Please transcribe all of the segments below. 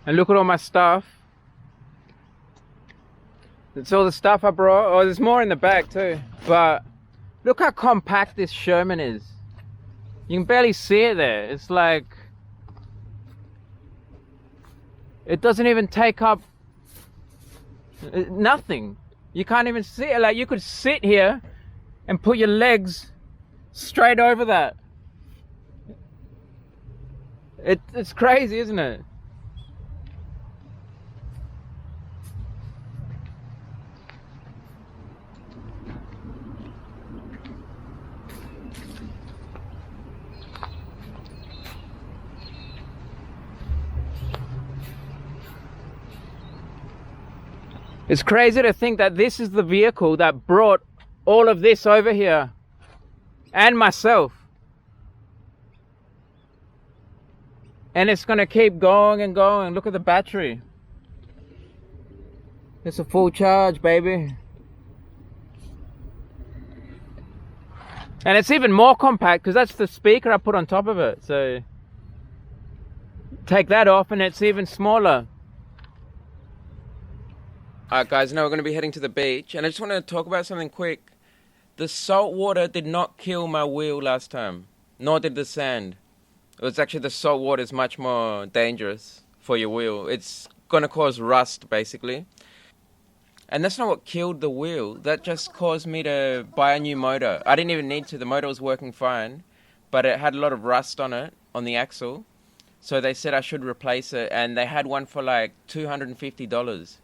And look at all my stuff. It's all the stuff I brought. Oh, there's more in the bag too. But look how compact this Sherman is. You can barely see it there. It's like, it doesn't even take up nothing. You can't even see it. Like, you could sit here and put your legs straight over that. It's crazy, isn't it? It's crazy to think that this is the vehicle that brought all of this over here, and myself. And it's gonna keep going and going. Look at the battery. It's a full charge, baby. And it's even more compact because that's the speaker I put on top of it. So take that off and it's even smaller. Alright guys, now we're going to be heading to the beach, and I just want to talk about something quick. The salt water did not kill my wheel last time, nor did the sand. It was actually the salt water is much more dangerous for your wheel. It's going to cause rust basically. And that's not what killed the wheel. That just caused me to buy a new motor. I didn't even need to. The motor was working fine, but it had a lot of rust on it, on the axle. So they said I should replace it, and they had one for like $250.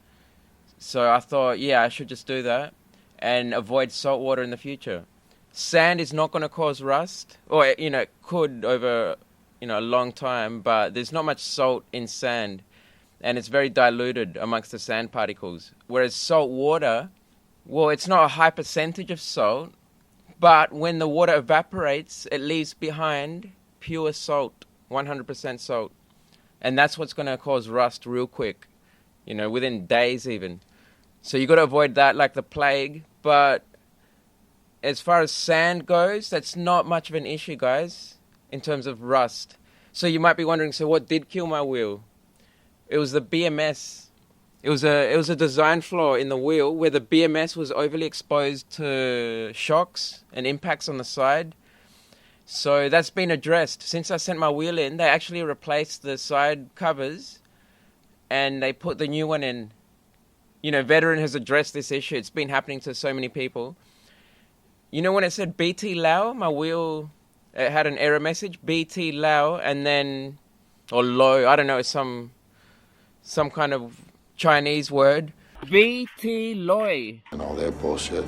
So I thought, yeah, I should just do that and avoid salt water in the future. Sand is not going to cause rust, or it could over a long time, but there's not much salt in sand, and it's very diluted amongst the sand particles. Whereas salt water, well, it's not a high percentage of salt, but when the water evaporates, it leaves behind pure salt, 100% salt, and that's what's going to cause rust real quick, within days even. So you got to avoid that like the plague. But as far as sand goes, that's not much of an issue, guys, in terms of rust. So you might be wondering, so what did kill my wheel? It was the BMS. It was a design flaw in the wheel where the BMS was overly exposed to shocks and impacts on the side. So that's been addressed. Since I sent my wheel in, they actually replaced the side covers and they put the new one in. Veteran has addressed this issue. It's been happening to so many people. When it said BT Lao, my wheel, it had an error message, BT Lao, and then, or low, I don't know, some kind of Chinese word. BT Loi. And all that bullshit.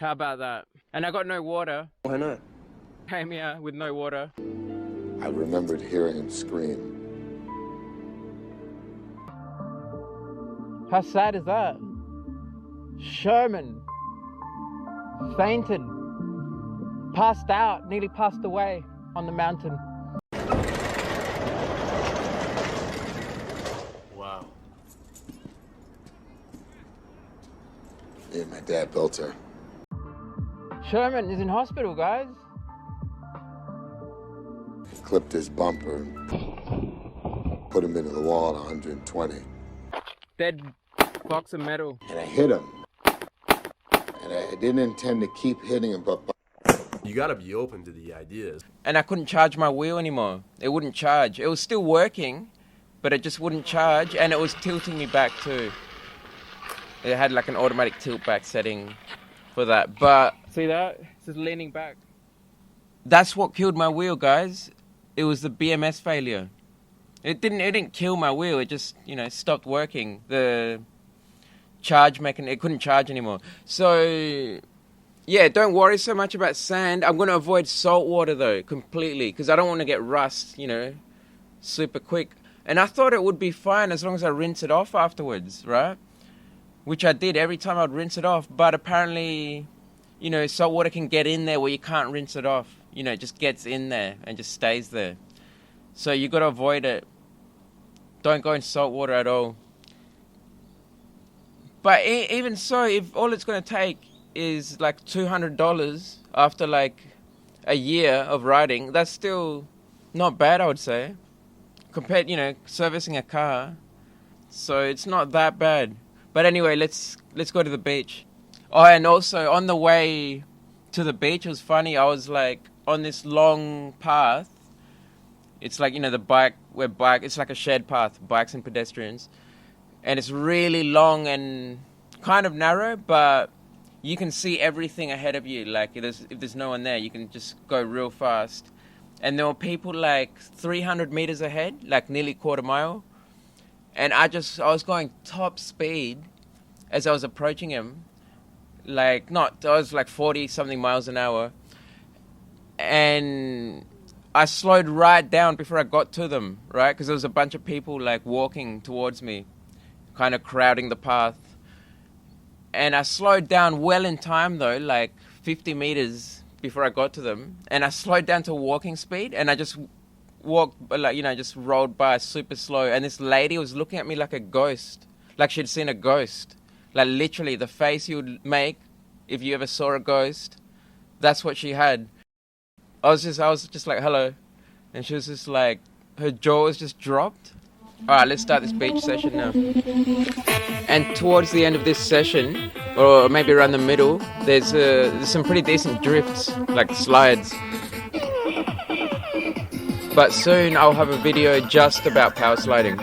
How about that? And I got no water. Why not? Came here with no water. I remembered hearing him scream. How sad is that? Sherman fainted, passed out, nearly passed away on the mountain. Wow. Yeah, my dad built her. Sherman is in hospital, guys. Clipped his bumper and put him into the wall at 120. Dead box of metal. And I hit him. And I didn't intend to keep hitting him, but You gotta be open to the ideas. And I couldn't charge my wheel anymore. It wouldn't charge. It was still working, but it just wouldn't charge, and it was tilting me back too. It had like an automatic tilt back setting for that. But see that? It's just leaning back. That's what killed my wheel, guys. It was the BMS failure. It didn't kill my wheel. It just, stopped working. The charge mechanism, it couldn't charge anymore. So, yeah, don't worry so much about sand. I'm going to avoid salt water, though, completely, because I don't want to get rust, super quick. And I thought it would be fine as long as I rinse it off afterwards, right? Which I did every time I'd rinse it off. But apparently, salt water can get in there where you can't rinse it off. It just gets in there and just stays there. So you got to avoid it. Don't go in salt water at all. But even so, if all it's going to take is like $200 after like a year of riding, that's still not bad, I would say. Compared, servicing a car. so it's not that bad. But anyway, let's go to the beach. Oh, and also on the way to the beach, it was funny. I was like on this long path. It's like, it's like a shared path, bikes and pedestrians. And it's really long and kind of narrow, but you can see everything ahead of you. Like if there's no one there, you can just go real fast. And there were people like 300 meters ahead, like nearly quarter mile. And I was going top speed as I was approaching him. I was like 40 something miles an hour. And I slowed right down before I got to them, right? Because there was a bunch of people like walking towards me, kind of crowding the path. And I slowed down well in time though, like 50 meters before I got to them. And I slowed down to walking speed, and I just walked, just rolled by super slow. And this lady was looking at me like a ghost, like she'd seen a ghost. Like literally the face you would make if you ever saw a ghost. That's what she had. I was just like, hello. And she was just like, her jaw was just dropped. All right, let's start this beach session now. And towards the end of this session, or maybe around the middle, there's some pretty decent drifts, like slides. But soon I'll have a video just about power sliding.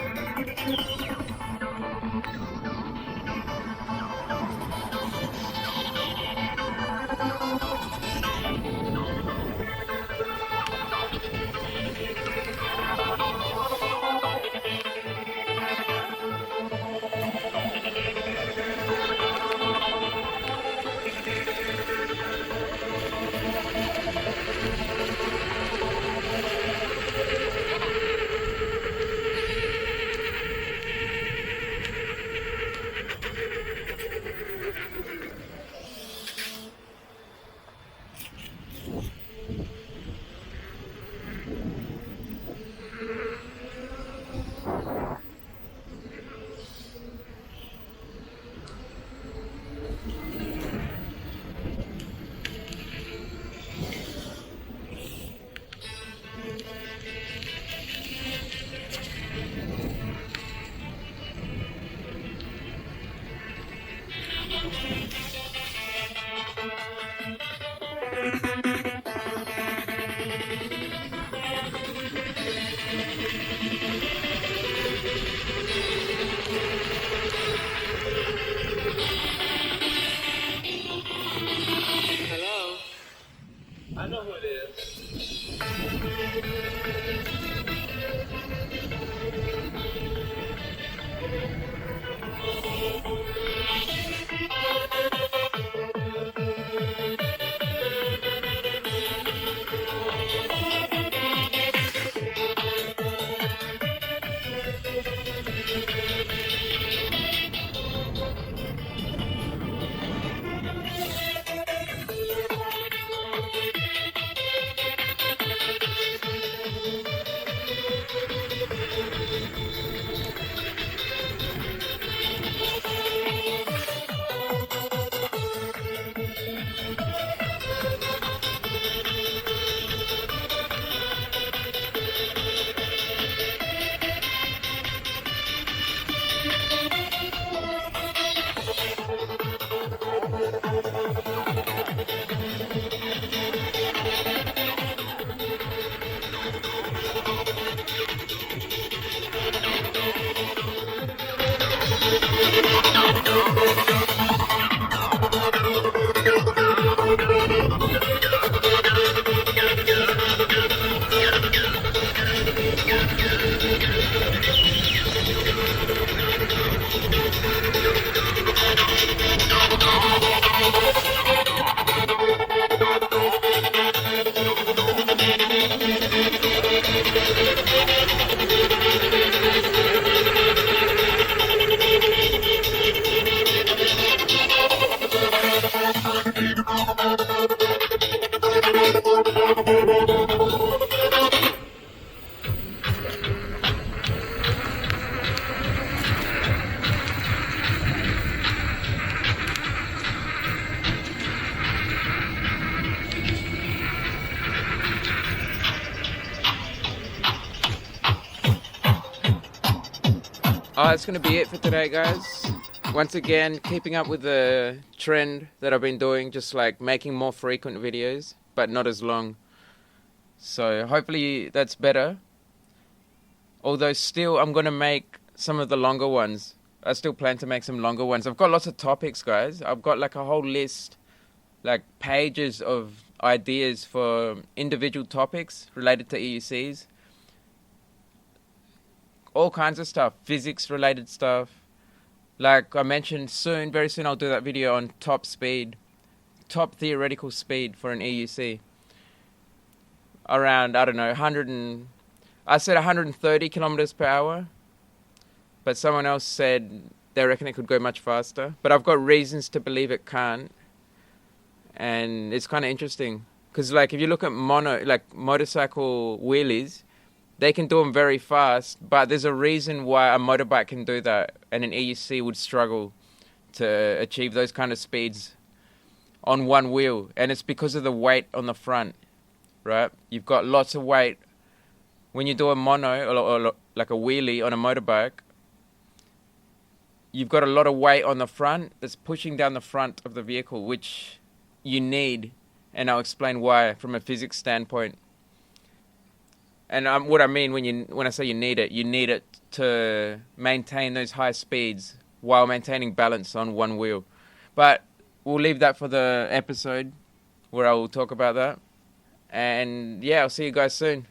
I know who it is. That's going to be it for today, guys. Once again, keeping up with the trend that I've been doing, just like making more frequent videos, but not as long. So hopefully that's better. Although still, I'm going to make some of the longer ones. I still plan to make some longer ones. I've got lots of topics, guys. I've got like a whole list, like pages of ideas for individual topics related to EUCs. All kinds of stuff, physics related stuff. Like I mentioned, very soon I'll do that video on top theoretical speed for an EUC. Around, I don't know, I said 130 kilometers per hour, but someone else said they reckon it could go much faster. But I've got reasons to believe it can't, and it's kind of interesting because, like, if you look at motorcycle wheelies, they can do them very fast, but there's a reason why a motorbike can do that, and an EUC would struggle to achieve those kind of speeds on one wheel, and it's because of the weight on the front, right? You've got lots of weight. When you do a mono, or like a wheelie on a motorbike, you've got a lot of weight on the front that's pushing down the front of the vehicle, which you need, and I'll explain why from a physics standpoint. And what I mean when I say you need it to maintain those high speeds while maintaining balance on one wheel. But we'll leave that for the episode where I will talk about that. And yeah, I'll see you guys soon.